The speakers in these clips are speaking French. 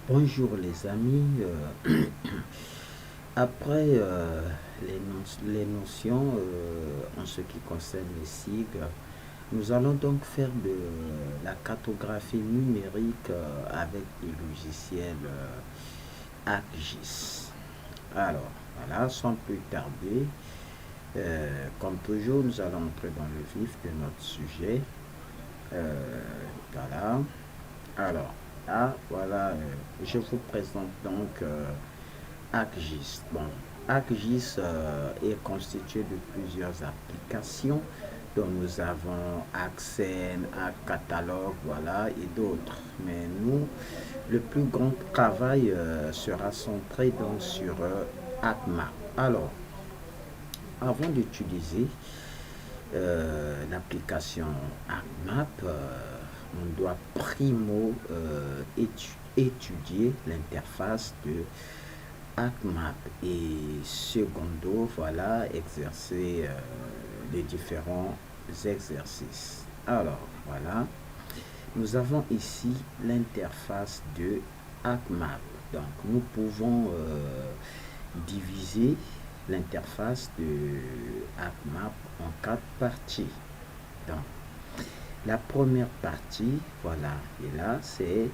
Bonjour les amis. Après les notions en ce qui concerne les sigles, nous allons donc faire de la cartographie numérique avec le logiciel ArcGIS. Alors, voilà, sans plus tarder, comme toujours, nous allons entrer dans le vif de notre sujet. Voilà. Alors, là, voilà, je vous présente donc ArcGIS. Bon, ArcGIS est constitué de plusieurs applications dont nous avons ArcScene, ArcCatalogue, voilà, et d'autres. Mais nous, le plus grand travail sera centré donc sur ArcMap. Alors, avant d'utiliser l'application ArcMap, on doit primo étudier l'interface de ArcMap et secondo, voilà, exercer les différents exercices. Alors, voilà, nous avons ici l'interface de ArcMap. Donc, nous pouvons diviser l'interface de ArcMap en quatre parties. Donc, la première partie, voilà, et là, c'est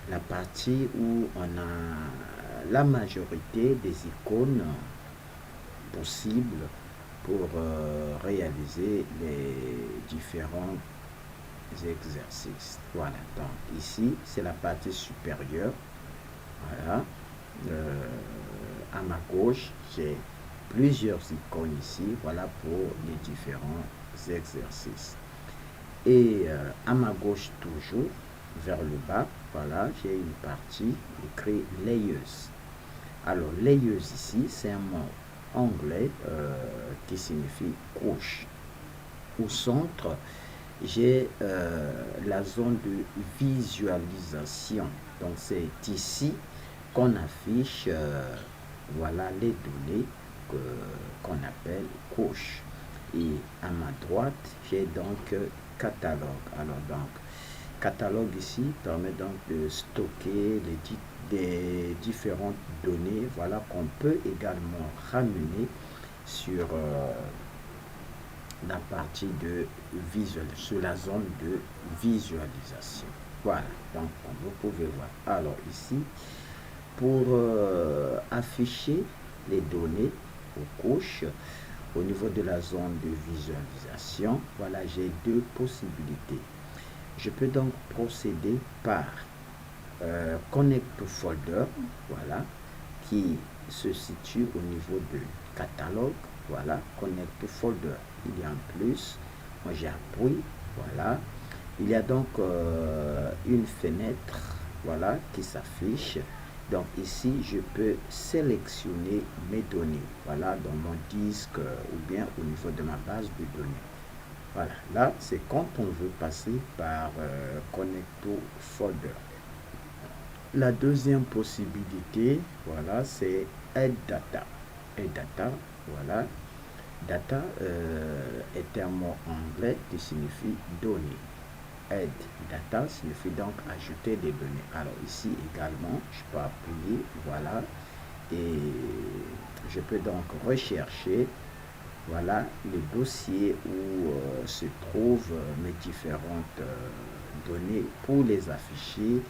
la partie où on a la majorité des icônes possibles pour réaliser les différents exercices. Voilà, donc ici, c'est la partie supérieure. Voilà, à ma gauche, j'ai plusieurs icônes ici, voilà, pour les différents exercices. Et à ma gauche toujours, vers le bas, voilà, j'ai une partie écrit Layers. Alors, Layers ici, c'est un mot anglais qui signifie couche. Au centre, j'ai la zone de visualisation. Donc, c'est ici qu'on affiche voilà les données qu'on appelle couche. Et à ma droite, j'ai donc catalogue. Alors donc, catalogue ici permet donc de stocker des différentes données, voilà, qu'on peut également ramener sur la partie de sur la zone de visualisation. Voilà, donc comme vous pouvez voir. Alors ici, pour afficher les données aux couches, au niveau de la zone de visualisation, voilà, j'ai deux possibilités. Je peux donc procéder par Connect to Folder, voilà, qui se situe au niveau de catalogue, voilà, Connect to Folder. Il y a un plus, moi j'appuie, voilà. Il y a donc une fenêtre, voilà, qui s'affiche. Donc ici, je peux sélectionner mes données, voilà, dans mon disque ou bien au niveau de ma base de données. Voilà, là, c'est quand on veut passer par Connect to Folder. La deuxième possibilité, voilà, c'est Add Data. Add Data, voilà. Data est un mot anglais qui signifie données. Add Data signifie donc ajouter des données. Alors ici également, je peux appuyer, voilà, et je peux donc rechercher, voilà, le dossier où se trouvent mes différentes données pour les afficher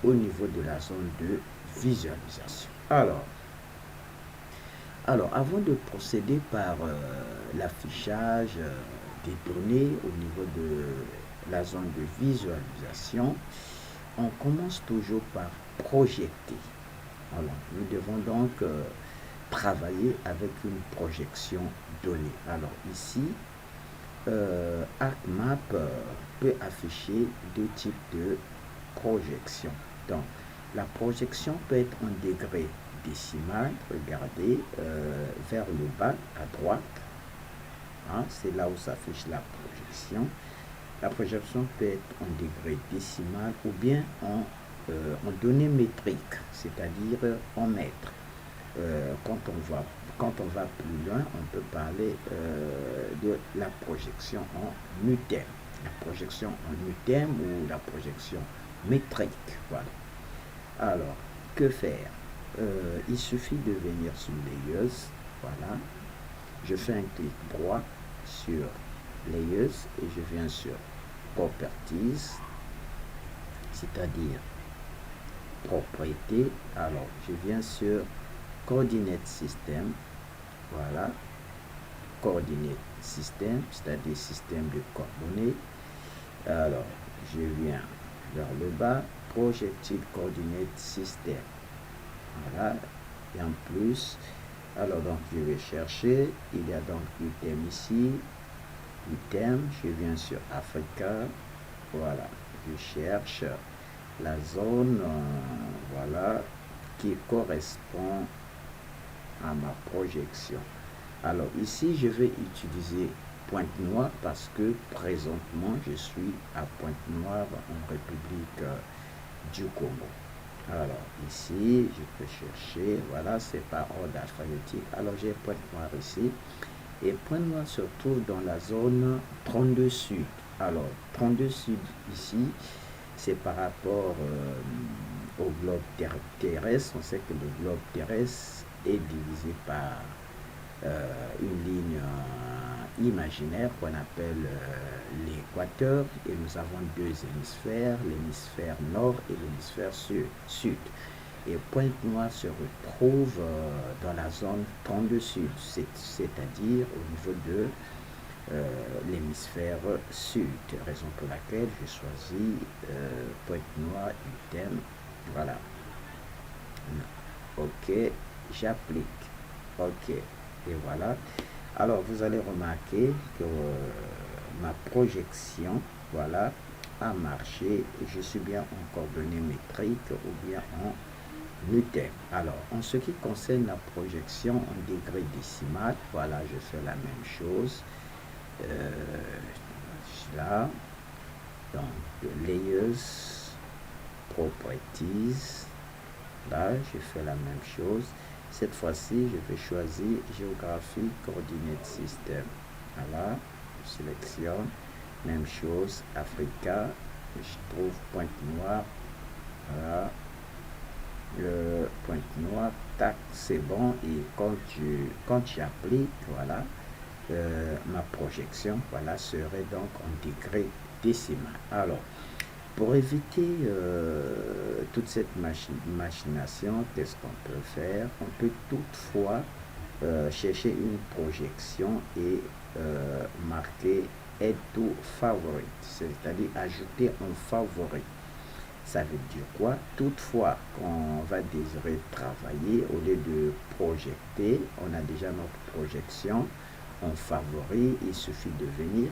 au niveau de la zone de visualisation. Alors, avant de procéder par l'affichage des données au niveau de la zone de visualisation, on commence toujours par projeter. Alors, nous devons donc travailler avec une projection donnée. Alors ici, ArcMap peut afficher deux types de projection. Donc, la projection peut être en degré décimal, regardez, vers le bas à droite, hein, c'est là où s'affiche la projection. La projection peut être en degré décimal ou bien en données métriques, c'est-à-dire en mètres. Quand on va plus loin, on peut parler de la projection en UTM. La projection en UTM ou la projection métrique. Voilà. Alors, que faire? Il suffit de venir sur Layers, voilà. Je fais un clic droit sur Layers et je viens sur Properties, c'est-à-dire propriété. Alors, je viens sur Coordinate System, voilà. Coordinate System, c'est-à-dire système de coordonnées. Alors, je viens vers le bas, Projected Coordinate System. Voilà, et en plus, alors donc je vais chercher, il y a donc item ici, item, je viens sur Africa, voilà, je cherche la zone, voilà, qui correspond à ma projection. Alors ici, je vais utiliser Pointe-Noire parce que présentement, je suis à Pointe-Noire en République du Congo. Alors ici, je peux chercher, voilà, c'est par ordre alphabétique. Alors j'ai Pointe-Noire ici. Et Pointe-Noire se trouve dans la zone 32 Sud. Alors 32 Sud ici, c'est par rapport au globe terrestre. On sait que le globe terrestre est divisé par une ligne imaginaire qu'on appelle l'équateur, et nous avons deux hémisphères, l'hémisphère nord et l'hémisphère sud. Et Pointe-Noire se retrouve dans la zone 32 sud, c'est-à-dire au niveau de l'hémisphère sud, raison pour laquelle j'ai choisi Pointe-Noire item. Voilà. Ok, j'applique. Ok, et voilà. Alors vous allez remarquer que ma projection, voilà, a marché et je suis bien en coordonnées métriques ou bien en item. Alors en ce qui concerne la projection en degré décimal, voilà, je fais la même chose. Là, donc layers, properties, là je fais la même chose. Cette fois-ci, je vais choisir géographie, coordinate system. Voilà, je sélectionne, même chose, Africa, je trouve Pointe-Noire. Voilà, le Pointe-Noire, tac, c'est bon. Et quand j'applique, voilà, ma projection, voilà, serait donc en degré décimal. Alors, pour éviter toute cette machination, qu'est-ce qu'on peut faire? On peut toutefois chercher une projection et marquer Add to Favorite, c'est-à-dire ajouter un favori. Ça veut dire quoi? Toutefois, quand on va désirer travailler, au lieu de projeter, on a déjà notre projection en favori, il suffit de venir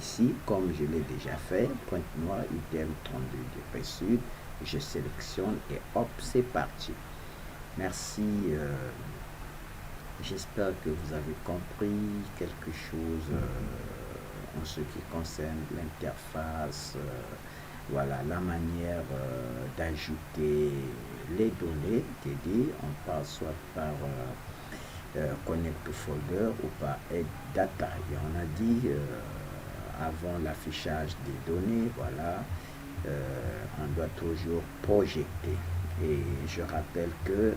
ici, comme je l'ai déjà fait, Pointe-Noire, item 32 degrés sud, je sélectionne et hop, c'est parti. Merci, j'espère que vous avez compris quelque chose en ce qui concerne l'interface, voilà, la manière d'ajouter les données, c'est-à-dire on passe soit par connect to folder ou par add data. Et on a dit avant l'affichage des données, voilà, on doit toujours projeter. Et je rappelle que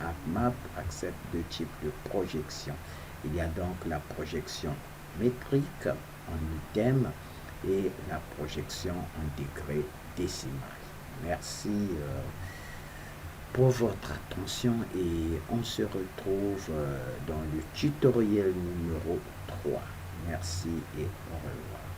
AppMap accepte deux types de projection. Il y a donc la projection métrique en item et la projection en degré décimal. Merci pour votre attention et on se retrouve dans le tutoriel numéro 3. Merci et au revoir.